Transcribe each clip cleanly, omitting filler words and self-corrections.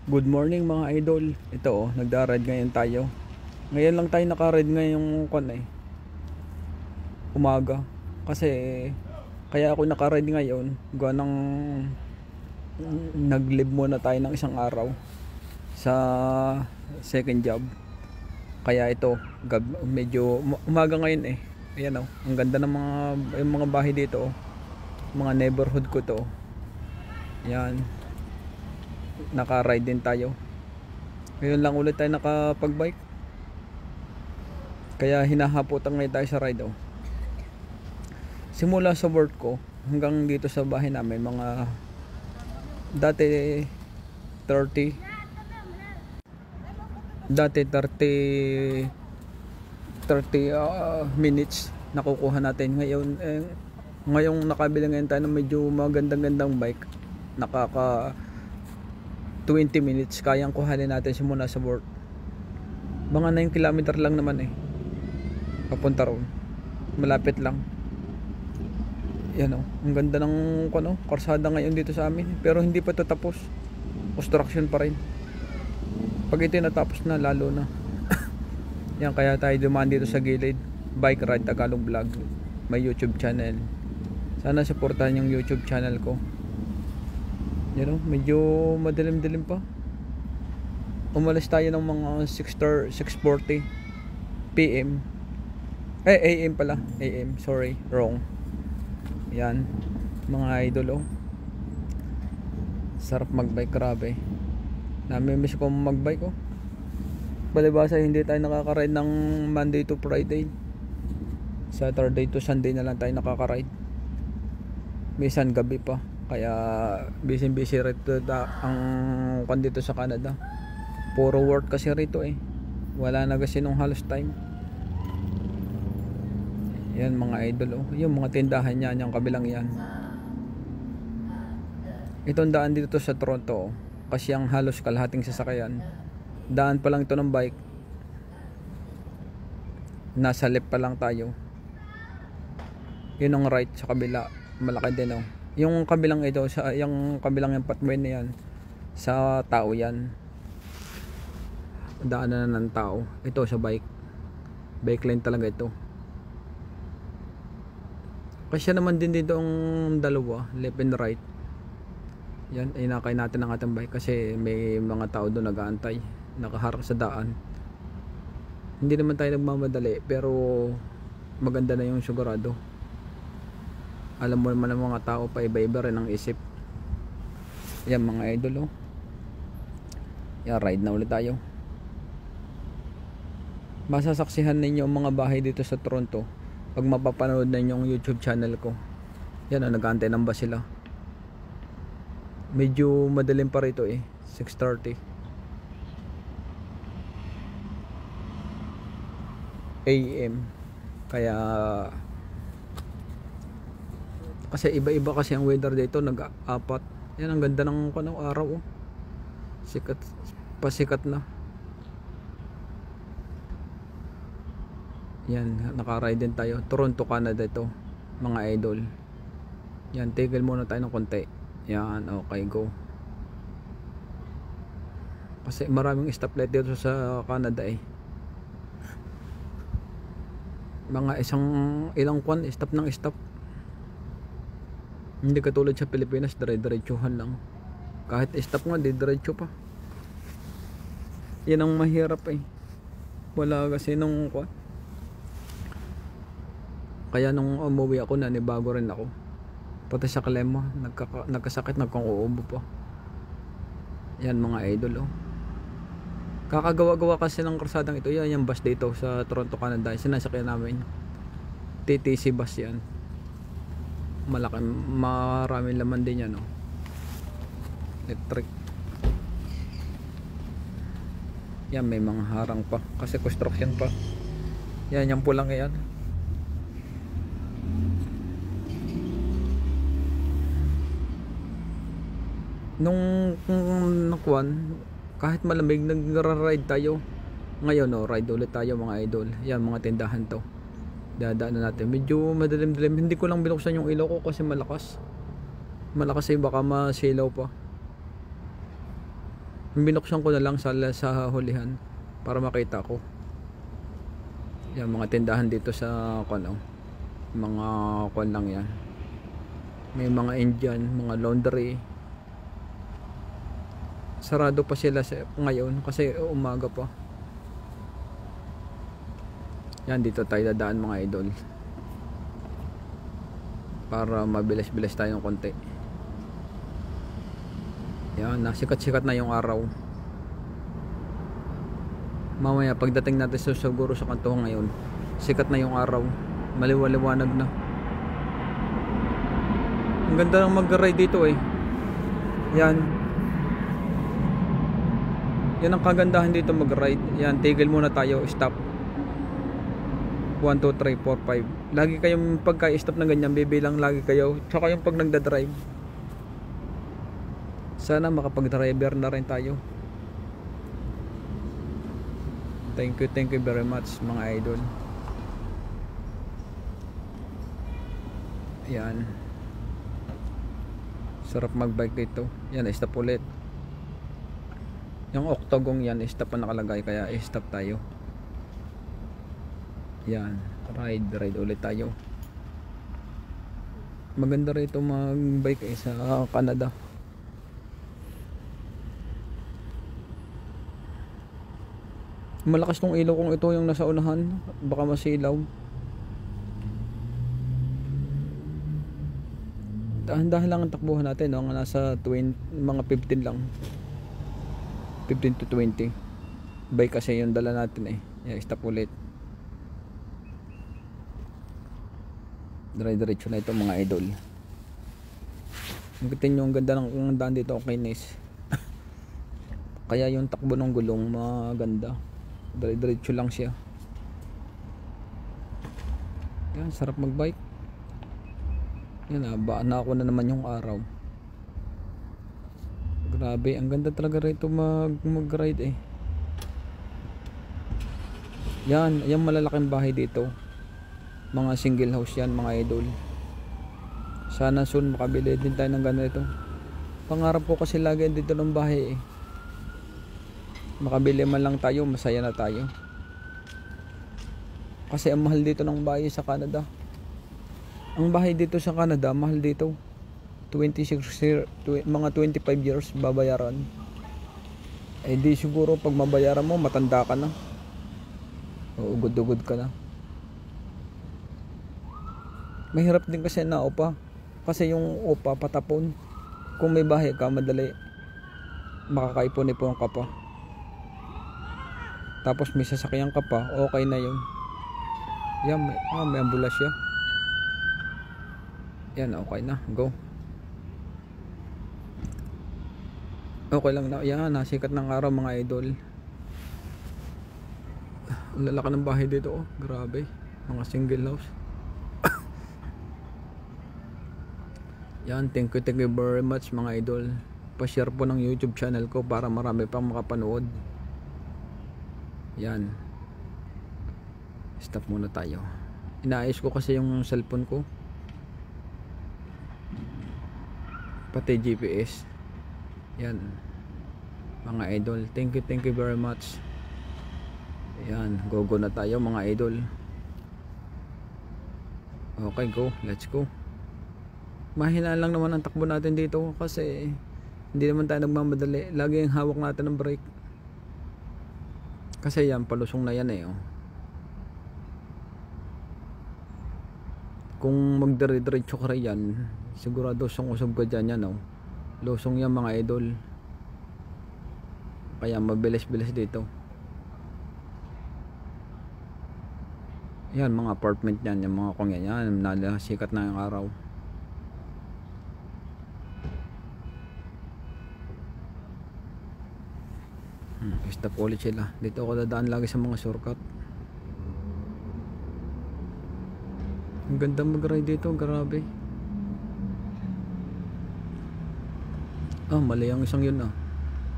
Good morning mga idol. Ito nagda-ride ngayon tayo. Ngayon lang tayo naka-ride ngayong umaga. Kasi kaya ako naka-ride ngayon, gawa ng nag-leave muna tayo ng isang araw sa second job. Kaya ito, medyo umaga ngayon eh. Ayan ang ganda ng mga bahay dito. Mga neighborhood ko to. Yan. Naka-ride din tayo. Ngayon lang ulit tayo nakapag-bike. Kaya hinahapotan ngayon tayo sa ride Simula sa work ko hanggang dito sa bahay namin, mga dati 30 minutes nakukuha natin. Ngayong nakabili ngayon tayo ng medyo magandang bike, nakaka 20 minutes kayang kuhanin natin simula sa work. Mga 9 kilometer lang naman papunta roon, malapit lang. Yan ang ganda ng karsada ngayon dito sa amin, pero hindi pa ito tapos, construction pa rin. Pag ito natapos na, lalo na. Yan, kaya tayo dumaan dito sa gilid. Bike Ride Tagalog Vlog, may YouTube channel. Sana supportahan yung YouTube channel ko. Medyo madilim-dilim pa. Umalis tayo ng mga 6:40 PM. AM pala. AM, sorry, wrong. Yan, mga idol sarap magbike, grabe. Namimiss ko magbike Balibasa hindi tayo nakaka-ride ng Monday to Friday. Saturday to Sunday na lang tayo nakaka-ride. Minsan gabi pa. Kaya busy rito ang dito sa Canada. Puro work kasi rito wala na kasi nung halos time. Yan mga idol yung mga tindahan niyan, yung kabilang yan. Itong daan dito sa Toronto kasi ang halos kalahating sasakyan. Daan pa lang ito ng bike. Nasa left pa lang tayo. Yun ang right sa kabila. Malaki din Yung kabilang yung kabilang yung pathway na yan, sa tao yan. Daanan na ng tao. Ito sa bike. Bike lane talaga ito. Kasi naman din dito ang dalawa, left and right. Yan, inakay natin ang ating bike kasi may mga tao doon nag-aantay, nakaharap sa daan. Hindi naman tayo nagmamadali, pero maganda na yung sigurado. Alam mo naman ng mga tao, pa iba-iba rin ang isip. Yan mga idol Yan, ride na ulit tayo. Masasaksihan ninyo ang mga bahay dito sa Toronto pag mapapanood ninyo yung YouTube channel ko. Yan nag-aantay ng bus sila. Medyo madilim pa rito 6:30 AM. Kaya kasi iba-iba kasi ang weather dito, nag-apat. Yan ang ganda ng araw sikat, pasikat na. Yan, naka-ride din tayo. Toronto, Canada ito mga idol. Yan, tigil muna tayo ng konti. Yan, okay, go. Kasi maraming stoplight dito sa Canada mga ilang stop ng stop. Hindi katulad sa Pilipinas, dire-diretsuhan lang. Kahit stop nga, diretso pa. Yan ang mahirap wala kasi nung kaya nung umuwi ako, nanibago rin ako. Pati sa kalema, nagkasakit, nagkang-uubo pa. Yan mga idol kakagawa-gawa kasi ng karsadang ito. Yan yung bus dito sa Toronto, Canada, sinasakyan namin. TTC bus yan. Malaki, maraming laman din yan electric. Yan, may mga harang pa kasi construction pa. Yan, yung pulang yan. Nung kahit malamig, nagra-ride tayo. Ngayon ride ulit tayo mga idol. Yan, mga tindahan to. Dadaan na natin. Medyo madilim-dilim. Hindi ko lang binuksan yung ilaw ko kasi malakas baka masilaw pa. Binuksan ko na lang sa hulihan para makita ko. Yan, mga tindahan dito sa kuno. Mga kuan lang yan. May mga Indian, mga laundry. Sarado pa sila ngayon kasi umaga pa. Yan, dito tayo dadaan mga idol. Para mabilis-bilis tayo ng konti. Yan, nasikat-sikat na yung araw. Mamaya pagdating natin siguro sa kanto ngayon, sikat na yung araw, maliwaliwanag na. Ang ganda ng mag-ride dito eh. Yan ang kagandahan dito mag-ride. Yan, tigil muna tayo, stop. 1, 2, 3, 4, 5. Lagi kayong pagka-stop na ganyan, bibilang lagi kayo. Tsaka yung pag nagda-drive, sana makapag-driver na rin tayo. Thank you very much mga idol. Yan, sarap mag-bike dito. Yan, stop ulit. Yung octagon yan, stop pa nakalagay, kaya stop tayo. Yan, ride ulit tayo. Maganda rito mag-bike sa Canada. Malakas tong ilaw kung ito yung nasa unahan, baka masilaw. Dahan-dahan lang ang takbuhan natin, no? Nasa 20, mga 15 lang, 15 to 20. Bike kasi yung dala natin eh. Yeah, stop ulit. Diretso na ito mga idol. Magkitin nyo ang ganda ng daan dito, okay, nice. Kaya yung takbo ng gulong maganda. Diretso lang siya. Yan, sarap magbike. Yan, baan na ako na naman yung araw. Grabe, ang ganda talaga rito mag-ride eh. Yan, yung malalaking bahay dito. Mga single house yan mga idol. Sana soon makabili din tayo ng ganito. Pangarap ko kasi lagi dito ng bahay eh. Makabili man lang tayo, masaya na tayo. Kasi ang mahal dito ng bahay sa Canada. Ang bahay dito sa Canada, mahal dito. 26 mga 25 years babayaran. Eh di siguro pag mabayaran mo, matanda ka na. O ugod-ugod ka na. Mahirap din kasi na upa. Kasi yung upa patapon. Kung may bahay ka, madali makakaipon-ipon ka pa. Tapos may sasakyan ka pa, okay na yun. Yan, may ambulansya. Yan, okay na, go. Okay lang na. Yan, nasikat ng araw mga idol. Ang lalaki ng bahay dito, oh. Grabe, mga single house. Yan, thank you very much mga idol. Pa-share po ng YouTube channel ko para marami pang makapanood. Yan, stop muna tayo. Inaayos ko kasi yung cellphone ko, pati GPS. Yan mga idol, thank you very much. Yan, go na tayo mga idol. Okay, go, let's go. Mahinaan lang naman ang takbo natin dito kasi hindi naman tayo nagmamadali. Lagi yung hawak natin ng brake. Kasi yan, palusong na yan eh, oh. Kung magdire-diretso ka rin yan, sigurado usog ka dyan yan, oh. Lusong yan mga idol. Kaya mabilis-bilis dito. Yan, mga apartment yan, yung mga kong yan, nalasikat na yung araw. Stop ulit sila. Dito ako dadaan lagi sa mga shortcut. Ang ganda mag-ride dito, grabe. Mali ang isang yun ah.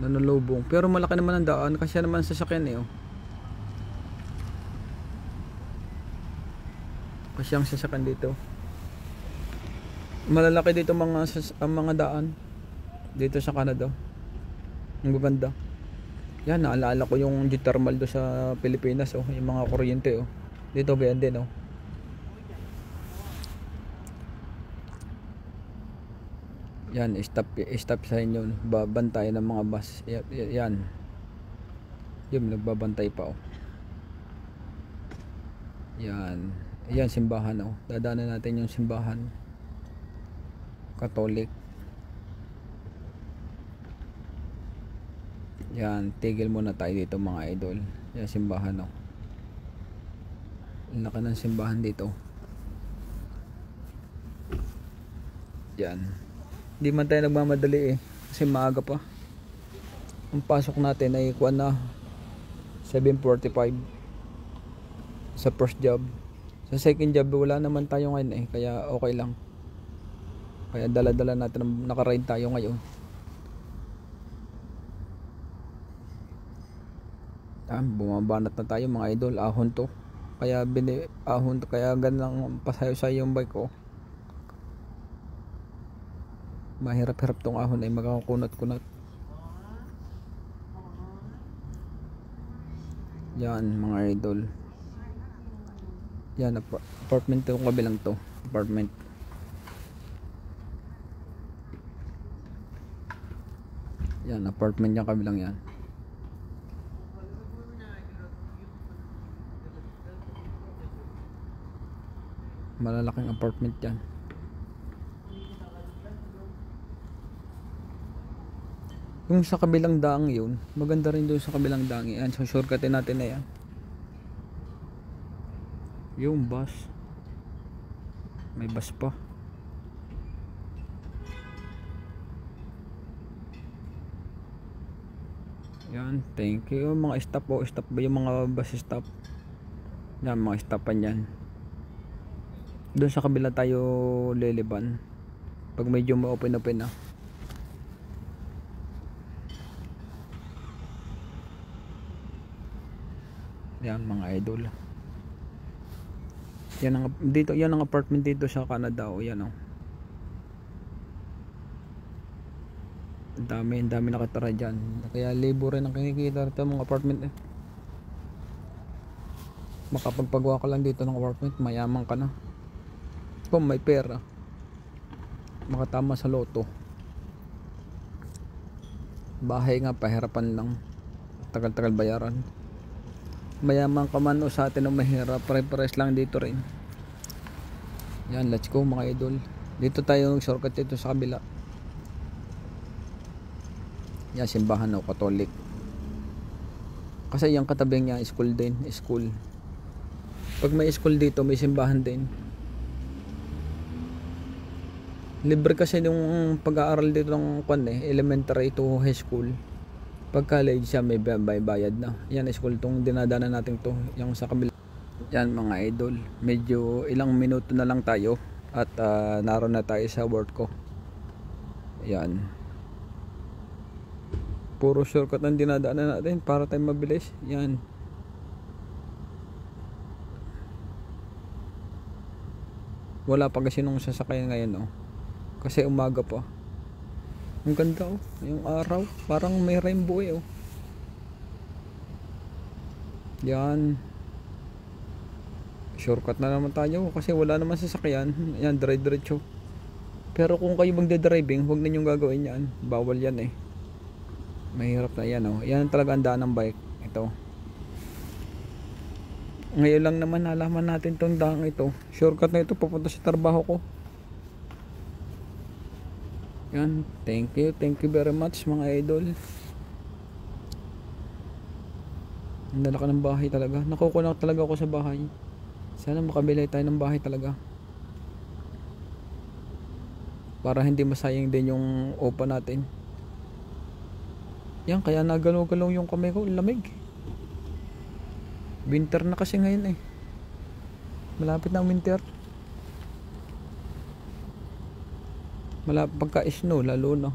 Nanulubong. Pero malaki naman ang daan kasi naman sasakyan eh, oh. Kasi ang sasakyan dito. Malalaki dito mga daan dito sa Canada. Ang ganda. Yan, naalala ko yung geothermal do sa Pilipinas, oh, yung mga kuryente, oh. Dito ganyan din, oh. Yan, stop sa inyo, babantay ng mga bus. Yan. Yung nagbabantay pa, oh. Yan. Yan, simbahan, oh. Dadaanan natin yung simbahan. Catholic. Yan, tigil muna tayo dito mga idol. Yan, simbahan, oh. Laki ng simbahan dito. Yan. Hindi man tayo nagmamadali, eh. Kasi maaga pa. Ang pasok natin ay kuwan na 7:45 sa first job. Sa second job wala naman tayo ngayon, eh. Kaya okay lang. Kaya dala-dala natin, nakaride tayo ngayon. Bumabanat na tayo mga idol. Ahon to. Ahon to. Kaya ganang pasayo-sayo yung bike ko. Mahirap-hirap tong ahon ay magkakunat-kunat. Yan mga idol. Yan, apartment to, kabilang to. Apartment. Yan, apartment yung kabilang yan. Malalaking apartment yan. Yung sa kabilang daang yun, maganda rin doon sa kabilang daang yan. So shortcutin natin na yan. Yung bus. May bus pa. Yan, thank you. Mga stop, oh, stop ba yung mga bus stop? Yan, mga stopan yan. Doon sa kabila tayo liliban pag medyo ma-open na. Yan mga idol. Yan ang dito, yan ang apartment dito sa Canada, oh, yan, oh. Ang dami nakatira diyan. Kaya libo rin ang kinikita rito mga apartment, eh. Makapagpagawa ka lang dito ng apartment, mayaman ka na. Kung may pera, makatama sa loto. Bahay nga pahirapan lang, tagal-tagal bayaran. Mayaman ka man o sa atin ang mahirap, pare-pares lang dito rin. Yan, let's go mga idol. Dito tayo shortcut dito sa kabila. Yan, simbahan, o, Catholic. Kasi yung katabi niya school din, school. Pag may school dito, may simbahan din. Libre kasi yung pag-aaral dito ng elementary to high school. Pag college siya may bayad na. Yan, school tong dinadaanan natin to, yung sa kabila. Yan mga idol, medyo ilang minuto na lang tayo at naroon na tayo sa work ko. Yan, puro shortcut ang dinadaanan natin para tayo mabilis. Yan, wala pa kasi nung sasakyan ngayon, oh. Kasi umaga pa. Ang ganda, oh, yung araw parang may rainbow, eh, oh. Yan, shortcut na naman tayo kasi wala naman sasakyan. Yan, diretso. Pero kung kayo magde-driving, huwag ninyong gagawin yan, bawal yan, eh. Mahirap na yan, oh. Yan talaga ang daan ng bike. Ito, ngayon lang naman nalaman natin tong daang ito. Shortcut na ito papunta sa trabaho ko. Yan, thank you very much mga idol. Ang lalaki ng bahay talaga. Nakukunak talaga ako sa bahay. Sana makabili tayo ng bahay talaga, para hindi masayang din yung upa natin. Yan, kaya nagalaw-galaw yung kamay ko, lamig. Winter na kasi ngayon, eh. Malapit na ang winter. Pagka snow lalo na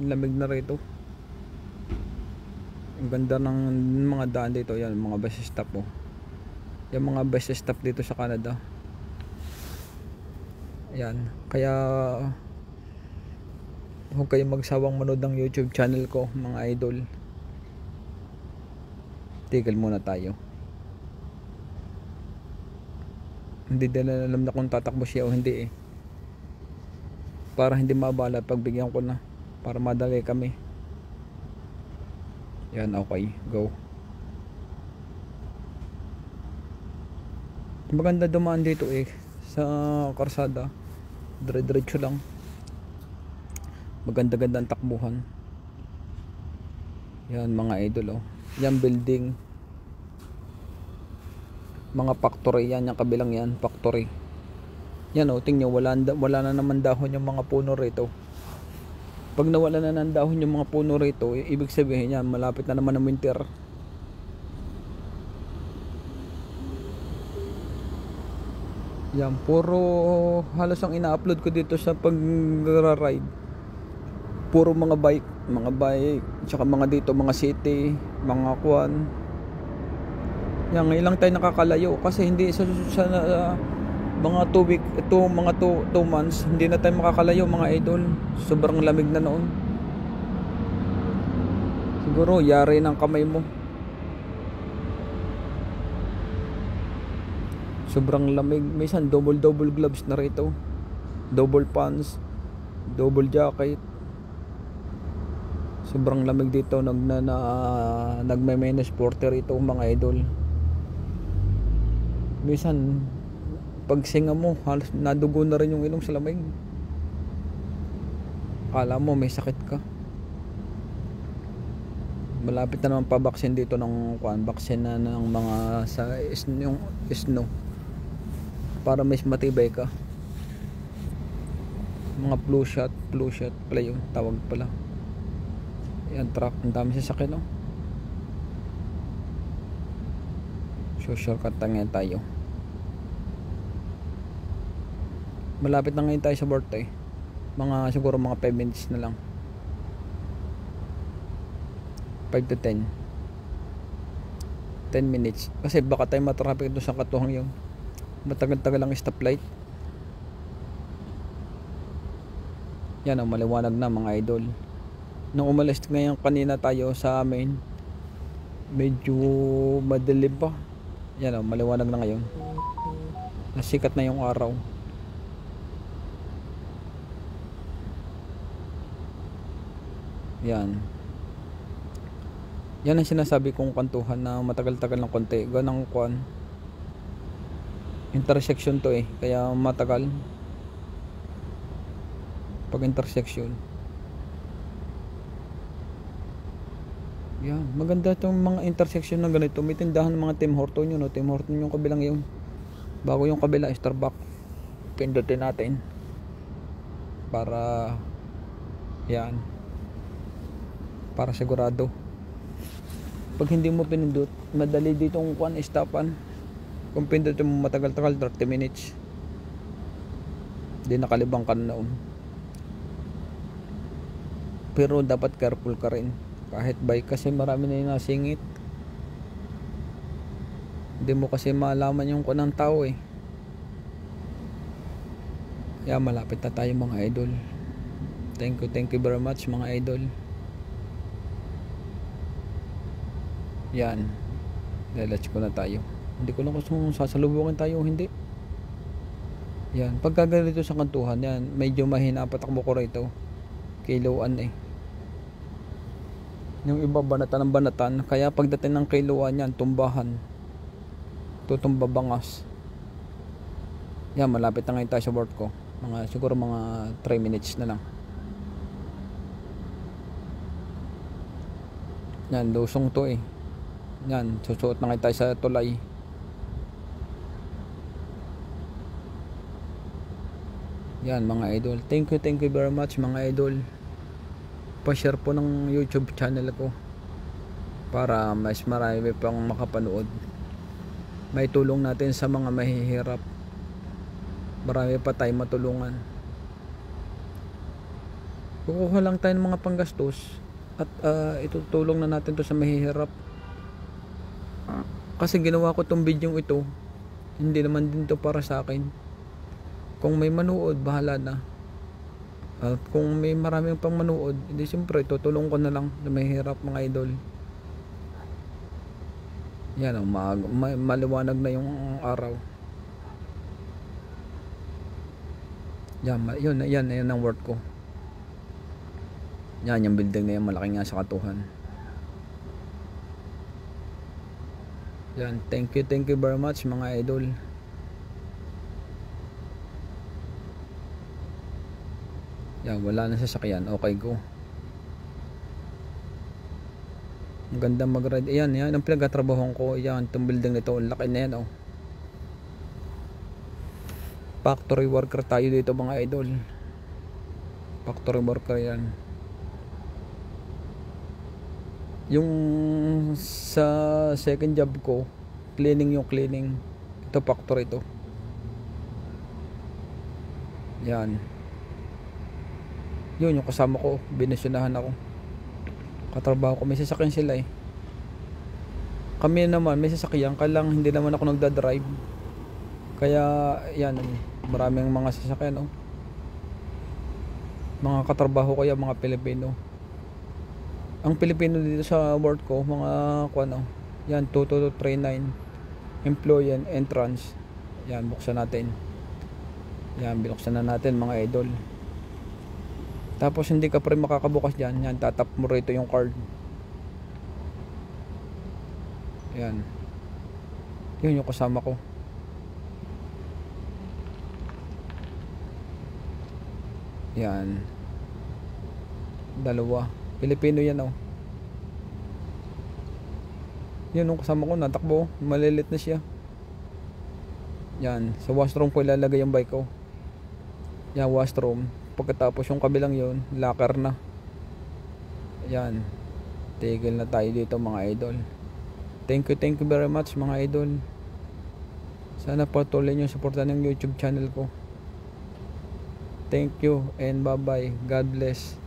lamig na rito. Ang ganda ng mga daan dito. Yan, mga bus stop, oh. Yung mga bus stop dito sa Canada. Yan, kaya huwag kayong magsawang manood ng YouTube channel ko mga idol. tigil muna tayo. Hindi din alam na kung tatakbo siya o hindi eh, para hindi mabala pagbigyan ko na, para madali kami. Yan, okay, go. Maganda dumaan dito eh sa karsada, dire-diretso lang, maganda-ganda ang takbuhan. Yan mga idol, oh. Yan building, mga factory yan, yung kabilang yan factory. Yan, oh, tingnan, wala na naman dahon yung mga puno rito. Pag nawala na ng dahon yung mga puno rito, ibig sabihin yan, malapit na naman ang winter. Yan, puro halos ang ina-upload ko dito sa pag-ride, puro mga bike, tsaka mga dito, mga city, mga kwan. Yan, ngayon lang tayo nakakalayo kasi hindi sa mga 2 months hindi na tayo makakalayo mga idol. Sobrang lamig na noon. Siguro yari ng kamay mo. Sobrang lamig. Minsan double gloves na rito, double pants, double jacket. Sobrang lamig dito. Nagme-minus 40 rito mga idol. Minsan pag singa mo halos nadugo na rin yung ilong sa lamig. Akala mo may sakit ka. Malapit na naman pa-vaccine dito ng vaccine na ng mga sa yung snow, para mas matibay ka. Mga flu shot pala yun tawag pala. Yan, truck, ang dami sasakyan, no? So shortcut lang tayo. Malapit na ngayon tayo sa birthday. Siguro mga 5 minutes na lang, 5 to 10 minutes. Kasi baka tayo matraffic doon sa katuhang yun. Matagal-tagal lang stoplight. Yan, maliwanag na mga idol. Nung umalis ngayon kanina tayo sa amin, medyo madilim pa. Yan, maliwanag na ngayon. Nasikat na yung araw. Yan. Yan ang sinasabi kong kantuhan na matagal-tagal ng konti. Ganang kwan. Intersection to eh, kaya matagal pag intersection. Yan, maganda itong mga intersection na ganito. May tindahan ng mga Tim Horton yun, no? Tim Horton yung kabilang yun. Bago yung kabila, Starbucks. Pindutin natin para yan, para sigurado. Pag hindi mo pinindot, madali ditong kwan, stopan. Kung pindutin mo matagal-tagal, 30 minutes. Hindi nakalibang ka na noon. Pero dapat careful ka rin kahit bike, kasi marami na yung nasingit. Hindi mo kasi malaman yung kwan ng tao eh. Kaya malapit na tayo mga idol. Thank you very much mga idol. Yan, let's go na tayo. Hindi ko lang kung sasalubungin tayo o hindi. Yan, pagka ganito sa kantuhan, yan, medyo mahina patakbo ko rito. Kiloan eh. Yung iba banatan ng banatan, kaya pagdating ng kiloan yan, tumbahan. Tutumba bangas. Yan, malapit na ngayon tayo sa work ko. Siguro mga 3 minutes na lang. Yan, lusong to eh. Yan, susuot na ngayon tayo sa tulay. Yan mga idol, thank you very much mga idol. Pa-share po ng YouTube channel ko para mas marami pang makapanood. May tulong natin sa mga mahihirap. Marami pa tayong matulungan. Kukuha lang tayo ng mga panggastos at itutulong na natin to sa mahihirap. Kasi ginawa ko tong video ito, hindi naman din to para sa akin. Kung may manood, bahala na. At kung may maraming pang manood, hindi siyempre tutulong ko na lang na mahirap mga idol. Yan o, maliwanag na yung araw. Yan, yan ang work ko. Yan yung building na yan, malaki nga sa katuhan. Yan, thank you very much mga idol. Yan, wala na sasakyan, okay go. Ang ganda mag-ride. Yan ang pinagtatrabahoan ko. Yan, itong building nito, laki na yan oh. Factory worker tayo dito mga idol. Factory worker yan. Yung sa second job ko, cleaning yung cleaning. Ito factory to. Yan. Yun yung kasama ko, binusunahan ako. Katrabaho ko, may sasakyan sila eh. Kami naman may sasakyan, kalang hindi naman ako nagda-drive. Kaya yan, maraming mga sasakyan oh. Mga katrabaho ko yan, mga Pilipino. Ang Pilipino dito sa work ko, mga kuano, yan 2239 employee and entrance. Yan, buksan natin. Yan, binuksan na natin mga idol. Tapos hindi ka pa rin makakabukas dyan. Yan, tatap mo rito yung card. Yan. Yun yung kasama ko. Yan. Dalawa. Pilipino yan oh. Yun yung kasama ko, natakbo. Malilit na siya. Yan. Sa washroom ko ilalagay yung bike ko. Yan, washroom. Pagkatapos yung kabilang yun, locker na. Yan. Tigil na tayo dito mga idol. Thank you very much mga idol. Sana patuloy nyo supportan ng YouTube channel ko. Thank you and bye bye. God bless.